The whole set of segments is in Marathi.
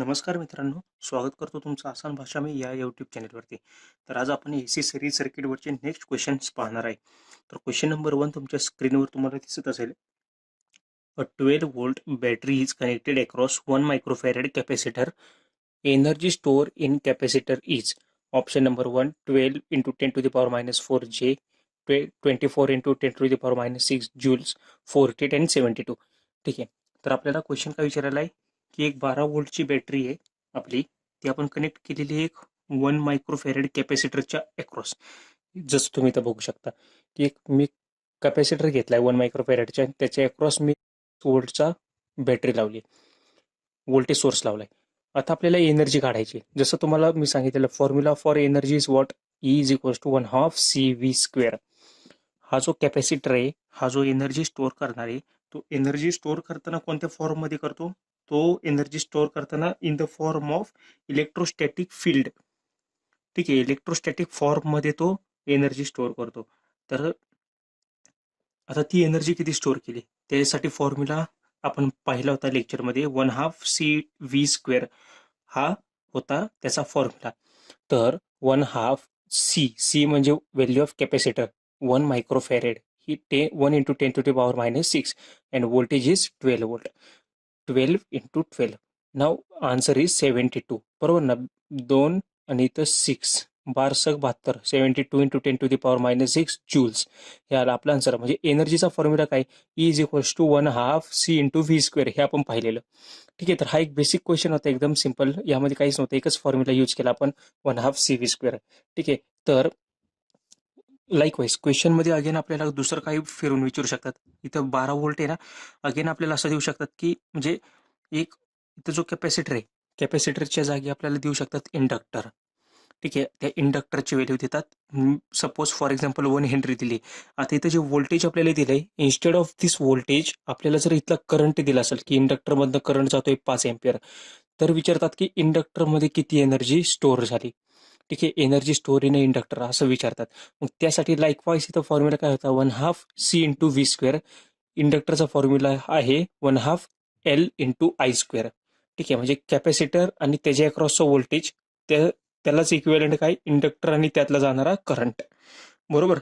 नमस्कार मित्रांनो, स्वागत करतो तुमचं आसान भाषा मी या यूट्यूब चॅनलवरती. तर आज आपण एसी सिरीज सर्किटवरचे नेक्स्ट क्वेश्चन्स पाहणार आहे. तर क्वेश्चन नंबर 1 तुमच्या स्क्रीनवर तुम्हाला दिसत असेल. अ 12 volt battery is connected across 1 microfarad capacitor. Energy stored in capacitor is option number 1 12 into 10 to the power minus 4 J, 24 into 10 to the power minus 6 joules, 40 and 72. ठीक आहे. तर आपल्याला क्वेश्चन काय विचारायला आहे की एक 12 वोल्टची बॅटरी आहे आपली, ती आपण कनेक्ट केलेली आहे एक 1 मायक्रोफॅरेड कॅपॅसिटरच्या अक्रॉस. जसं तुम्ही इथं बघू शकता की एक मी कॅपॅसिटर घेतलाय 1 मायक्रोफॅरेडच्या, त्याच्या अक्रॉस मी वोल्टचा बॅटरी लावली, व्होल्टेज सोर्स लावलाय. आता आपल्याला एनर्जी काढायची. जसं तुम्हाला मी सांगितलेलं formula for energy is what, e is equals to 1/2 CV square. हा जो कॅपॅसिटर आहे, हा जो एनर्जी स्टोअर करणार आहे, तो एनर्जी स्टोअर करताना कोणत्या फॉर्म मध्ये करतो? तो एनर्जी स्टोअर करताना in the form of electrostatic field. ठीक आहे, इलेक्ट्रोस्टॅटिक फॉर्म मध्ये तो एनर्जी स्टोअर करतो. तर आता ती एनर्जी किती स्टोअर केली त्यासाठी फॉर्म्युला आपण पाहिला होता लेक्चरमध्ये, 1/2 CV स्क्वेअर हा होता त्याचा फॉर्म्युला. तर 1/2 सी म्हणजे व्हॅल्यू ऑफ कॅपॅसिटर 1 मायक्रोफॅरेड, ही 1 into 10 to the power minus 6 and voltage is 12 volt. 12 into 12. Now answer is 72. बरोबर ना? 2 आणि इथं 6 बारसक 72, 72 into 10 to the power minus 6 joules. हे आला आपला आन्सर. म्हणजे एनर्जीचा फॉर्म्युला काय? E is equals to 1/2 C into V square, हे आपण पाहिलेलं. ठीक आहे, तर हा एक बेसिक क्वेश्चन होता, एकदम सिंपल. यामध्ये काहीच नव्हतं, एकच फॉर्म्युला यूज केला आपण, 1/2 CV स्क्वेअर. ठीक आहे, तर लाईकवाईज क्वेश्चन मध्ये अगेन आपल्याला दुसरं काही फिरून विचारू शकतात. इथं 12 व्होल्ट आहे ना, अगेन आपल्याला असं देऊ शकतात की म्हणजे एक इथं जो कॅपॅसिटर आहे, कॅपॅसिटरच्या जागी आपल्याला देऊ शकतात इंडक्टर. ठीक आहे, त्या इंडक्टरची व्हॅल्यू देतात. सपोज फॉर एक्झाम्पल 1 हेनरी दिली. आता इथं जे व्होल्टेज आपल्याला दिलंय, इन्स्टेड ऑफ दिस व्होल्टेज आपल्याला जर इथला करंट दिला असेल की इंडक्टरमधनं करंट जातोय 5 एम्पियर, तर विचारतात की इंडक्टरमध्ये किती एनर्जी स्टोअर झाली. ठीक आहे, एनर्जी स्टोअर इन इंडक्टर असं विचारतात. मग त्यासाठी लाईकवाईज इथं फॉर्म्युला काय होता? 1/2 C इंटू व्ही स्क्वेअर. इंडक्टरचा फॉर्म्युला आहे 1/2 L इंटू I स्क्वेअर. ठीक आहे, म्हणजे कॅपॅसिटर आणि त्याच्या अक्रॉसचं व्होल्टेज, त्यालाच इक्विव्हॅलंट काय? इंडक्टर आणि त्यातला जाणारा करंट. बरोबर.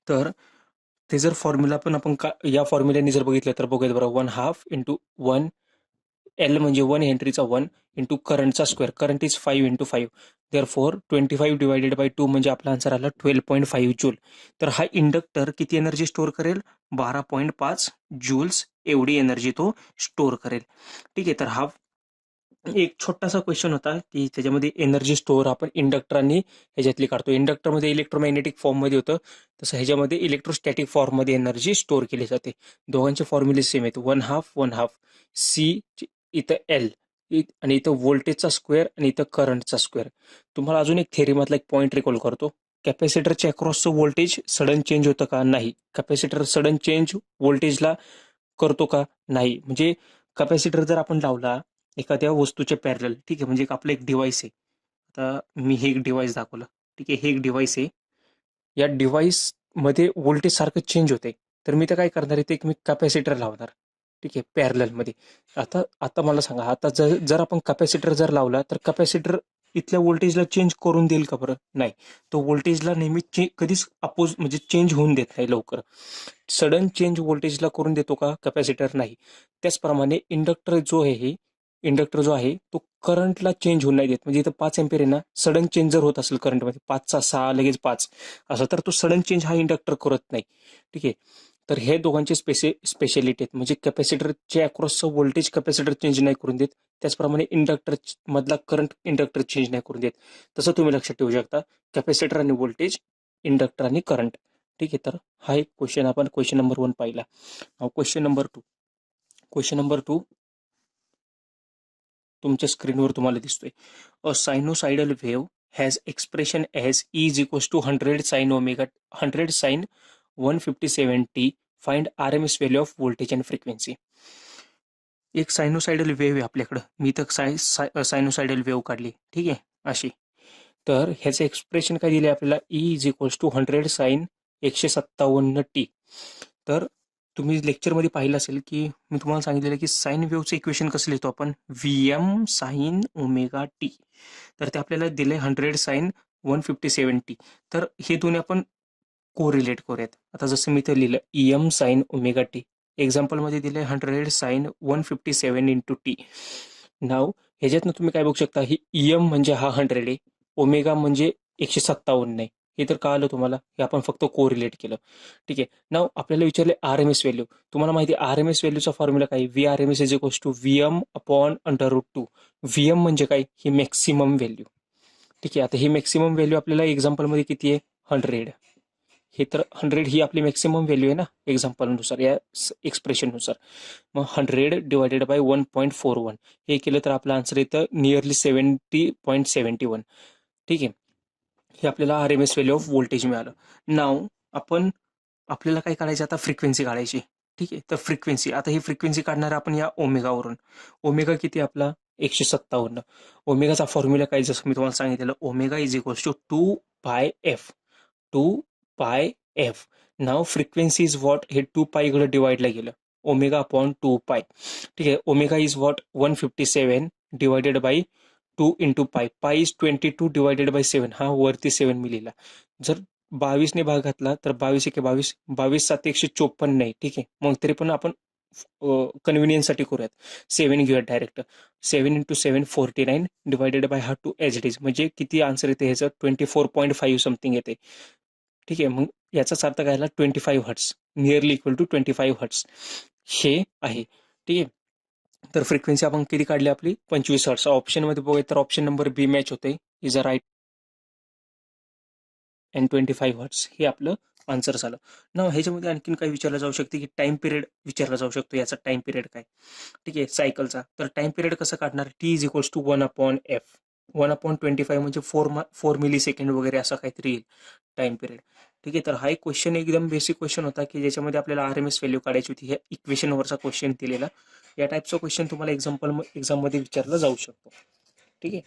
तर ते जर फॉर्म्युला पण आपण या फॉर्म्युल्याने जर बघितलं तर बघूयात बरं. 1/2 इंटू 1 L म्हणजे 1 हेनरीचा 1 इंटू करंटचा square. Current is 5 into 5. Therefore 25 divided by 2 म्हणजे आपला आन्सर आला 12.5 जूल. तर हा इंडक्टर किती एनर्जी स्टोअर करेल? 12.5 जूल्स एवढी एनर्जी तो स्टोअर करेल. ठीक आहे, तर हा एक छोटासा क्वेश्चन होता की त्याच्यामध्ये एनर्जी स्टोअर आपण इंडक्टर आणि ह्याच्यातली काढतो. इंडक्टरमध्ये इलेक्ट्रोमॅग्नेटिक फॉर्म मध्ये होतं, तसं ह्याच्यामध्ये इलेक्ट्रोस्टॅटिक फॉर्म मध्ये एनर्जी स्टोअर केली जाते. दोघांचे फॉर्म्युले सेम आहेत. 1/2 सी इथं एल आणि इथं व्होल्टेजचा स्क्वेअर आणि इथं करंटचा स्क्वेअर. तुम्हाला अजून एक थेरीमधला एक पॉईंट रिकॉल करतो. कॅपॅसिटरच्या अक्रॉसचं व्होल्टेज सडन चेंज होतं का? नाही. कॅपॅसिटर सडन चेंज व्होल्टेजला करतो का? नाही. म्हणजे कॅपॅसिटर जर आपण लावला एखाद्या वस्तूच्या पॅरलल, ठीक आहे, म्हणजे आपलं एक डिव्हाइस आहे. आता मी हे एक डिव्हाइस दाखवलं. ठीक आहे, हे एक डिव्हाइस आहे. या डिव्हाइस मध्ये व्होल्टेज सारखं चेंज होते, तर मी तर काय करणार आहे, ते एक मी कॅपॅसिटर लावणार. ठीक आहे, पॅरलल मध्ये. आता आता मला सांगा, आता जर आपण कॅपॅसिटर जर लावला तर कॅपॅसिटर इथल्या व्होल्टेजला चेंज करून देईल का? बरं नाही. तो व्होल्टेजला नेहमी कधीच अपोज म्हणजे चेंज होऊन देत नाही लवकर. सडन चेंज व्होल्टेजला करून देतो का कॅपॅसिटर? नाही. त्याचप्रमाणे इंडक्टर जो आहे तो करंटला चेंज होऊन नाही देत. म्हणजे इथं 5 एम्पियर आहे ना, सडन चेंज जर होत असेल करंटमध्ये, 5चा 6 लगेच 5 असं, तर तो सडन चेंज हा इंडक्टर करत नाही. ठीक आहे, तर हे दोघांचे स्पेशलिटी आहेत. म्हणजे कॅपॅसिटरच्या अक्रॉसचं व्होल्टेज कॅपॅसिटर चेंज नाही करून देत, त्याचप्रमाणे इंडक्टर मधला करंट इंडक्टर चेंज नाही करून देत. तसं तुम्ही लक्षात ठेवू शकता, कॅपॅसिटर आणि व्होल्टेज, इंडक्टर आणि करंट. ठीक आहे, तर हा एक क्वेश्चन आपण क्वेश्चन नंबर 1 पाहिला. Question number 2. क्वेश्चन नंबर 2 तुमच्या स्क्रीनवर तुम्हाला दिसतोय. A sinusoidal wave has expression as E is equals to 100 sine omega 100 sine 157t. Find RMS value of voltage and frequency. एक सायनोसायडल वेव्ह आहे आपल्याकडं. मी तर सायनोसायडल वेव्ह काढली. ठीक आहे, अशी. तर ह्याचं एक्सप्रेशन काय दिले आपल्याला? E is equals to 100 sine 157t. तर तुम्ही लेक्चरमध्ये पाहिलं असेल की मी तुम्हाला सांगितलेलं की साईन वेव्हचं इक्वेशन कसं लिहितो आपण, VM साईन ओमेगा टी. तर ते आपल्याला दिले 100 साईन 157 टी. तर हे दोन्ही आपण कोरिलेट करूयात. आता जसं मी ते लिहिलं EM साईन ओमेगा टी, एक्झाम्पलमध्ये दिले 100 साईन 157 इंटू टी. नाव ह्याच्यातनं तुम्ही काय बघू शकता, ही EM म्हणजे हा 100 आहे, ओमेगा म्हणजे 157 आहे. हे तर कळालं तुम्हाला, हे आपण फक्त कोरिलेट केलं. ठीक आहे. नाव आपल्याला विचारले RMS व्हॅल्यू. तुम्हाला माहिती आहे RMS व्हॅल्यूचा फॉर्म्युला काय, VRMS is equals to VM upon √2. VM म्हणजे काय, ही मॅक्सिमम व्हॅल्यू. ठीक आहे. आता ही मॅक्सिमम व्हॅल्यू आपल्याला एक्झाम्पलमध्ये किती आहे, 100. हे तर 100 ही आपली मॅक्सिमम व्हॅल्यू आहे ना एक्झाम्पलनुसार, या एक्सप्रेशननुसार. मग 100 डिवायडेड बाय 1.41 हे केलं तर आपला आन्सर येतं नियरली 70.71. ठीक आहे. हे आपल्याला RMS व्हॅल्यू ऑफ व्होल्टेज मिळालं. नाव आपल्याला काय काढायचं आता, फ्रिक्वेन्सी काढायची. ठीक आहे. तर फ्रिक्वेन्सी, आता ही फ्रिक्वेन्सी काढणार आपण या ओमेगावरून. ओमेगा किती आपला 157. ओमेगाचा फॉर्म्युला काय, जसं मी तुम्हाला सांगितलेलं, omega is equals to 2πf. 2πf. Now frequency is what, हे 2π इकडे डिवाइडला गेलं, ओमेगा अपॉन 2π. ठीक आहे. Omega is what 157 divided by 2 into pi. पाय इज 22 डिवायडेड बाय 7. हा वरती 7 मी लिहिला. जर 22ने भाग घातला तर 22 एके 22, 22 7 154 नाही. ठीक आहे. मग तरी पण आपण कन्व्हिनियन्ससाठी करूयात, 7 घेऊयात डायरेक्ट. 7 इंटू 7 49 डिवायडेड बाय हा 2 एज इट इज. म्हणजे किती आन्सर येते ह्याचं, 24.5 समथिंग येते. ठीक आहे. मग याचाच अर्थ काय झाला, 25 hertz, nearly equal to 25 hertz हे आहे. ठीक आहे. तर फ्रिक्वेन्सी आपण किती काढली आपली, 25 हर्ट्स. ऑप्शनमध्ये बघूया तर ऑप्शन नंबर बी मॅच होते, is a right. And 25 hertz हे आपलं आन्सर झालं ना. ह्याच्यामध्ये आणखीन काय विचारलं जाऊ शकते, की टाइम पिरियड विचारला जाऊ शकतो, याचा टाइम पिरियड काय. ठीक आहे. सायकलचा तर टाइम पिरियड कसं काढणार, T is equals to 1/f. 1/25 म्हणजे 4 मिली सेकंड वगैरे असं काहीतरी येईल टाइम पिरियड. ठीक आहे. तर हा एक क्वेश्चन एकदम बेसिक क्वेश्चन होता, की ज्याच्यामध्ये आपल्याला RMS व्हॅल्यू काढायची होती. ह्या इक्वेशनवरचा क्वेश्चन दिलेला. या टाईपचा क्वेश्चन तुम्हाला एक्झाममध्ये विचारला जाऊ शकतो. ठीक आहे.